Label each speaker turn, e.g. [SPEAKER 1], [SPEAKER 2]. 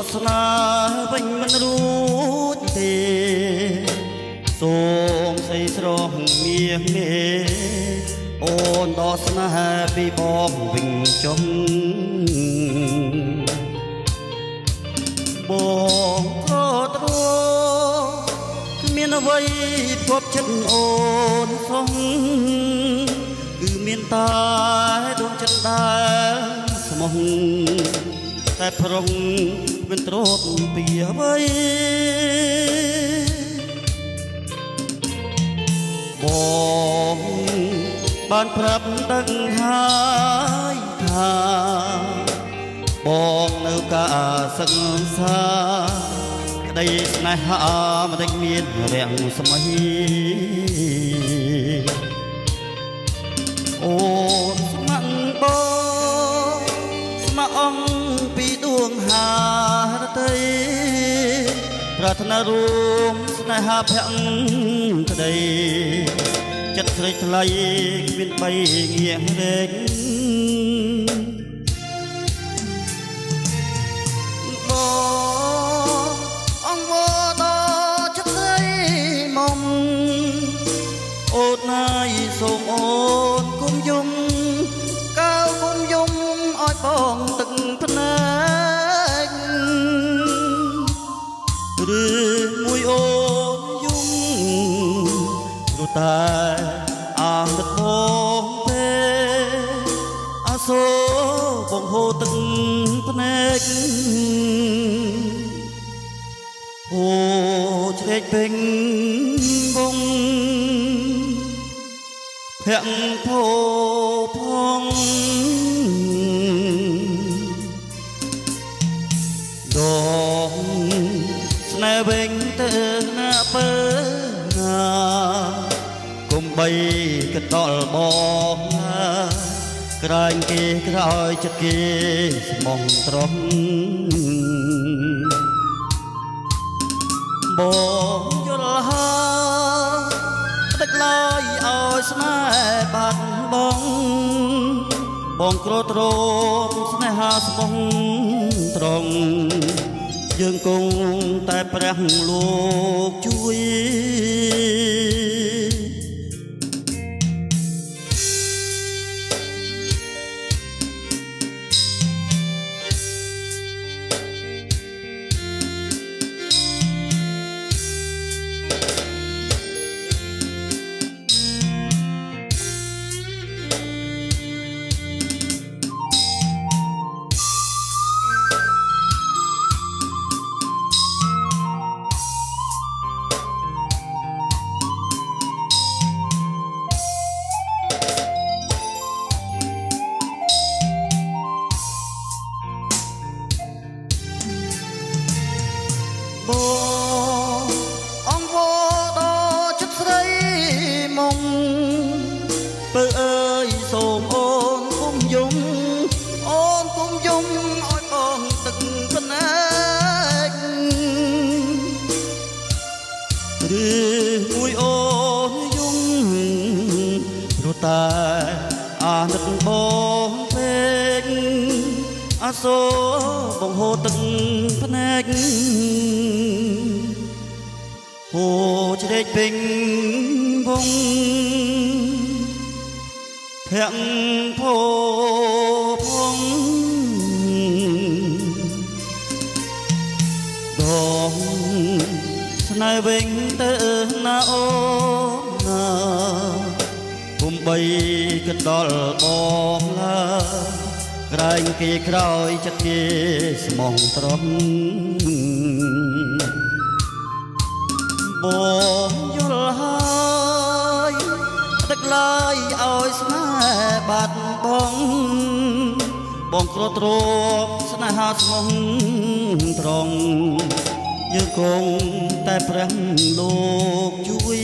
[SPEAKER 1] កស្នាវិញមិនរួចទេសូមស្អីស្រស់មៀងមេអូនដកស្នេហ៍ពីបងវិញចុងបងក៏ទ្រគ្មានអ្វីភពចិត្តអូនសោះគឺមានតែដួងចិត្តដែលស្មោះតែប្រុងមិនទ្រពពីអ្វីបងបានប្រាប់ដឹងហើយថាបងនៅការសិក្សាក្តីស្នេហាមិនដែលមានរាំងស្មៃអូនស្ម័គ្របងស្ម័គ្រអង្គពីដួងហារតីប្រាថ្នារួមស្នេហាភក្តីចិត្តស្រេកថ្លៃគ្មានបីងាករែកបងអង្គវតចិត្តស្រីមុំអូនណាយសូមអូនគុំយំកើគុំយំឲ្យបងទឹកភ្នែកឬមួយអូនយំព្រោះតែអាងទឹកបងពេអាសូបងហូរទឹកភ្នែកអូជ្រែកពេញបងភ័ក្រភោផងដងស្នេហ៍វិញទៅណាបើណាកុំបីកដល់បងណាក្រែងគេក្រោយចិត្តគេស្មងត្រង់បងយល់ហើយដឹកឡើយឲ្យស្នេហ៍បាត់បងក្រទ្រមស្នេហាស្មងត្រង់យើងគង់តែព្រះលោកជួយបងអង្គវតចិត្តស្រីមុំបើអើយសូមអូនគុំយំអូនគុំយំឲ្យបងទឹកភ្នែកឬមួយអូនយំព្រោះតែអាណិតបងពេកអាសូបងហូរទឹកភ្នែកហូរជ្រែកពេញវងភ័ក្រភោផងដងស្នេហ៍វិញទៅណាអូនណាគុំបីកដល់បងឡើក្រែងគេក្រោយចិត្តគេស្មងត្រង់បងយល់ហើយទឹកឡើយឲ្យស្នេហ៍បាត់បងក្រទ្រមស្នេហាស្មងត្រង់យើងគង់តែព្រះលោកជួយ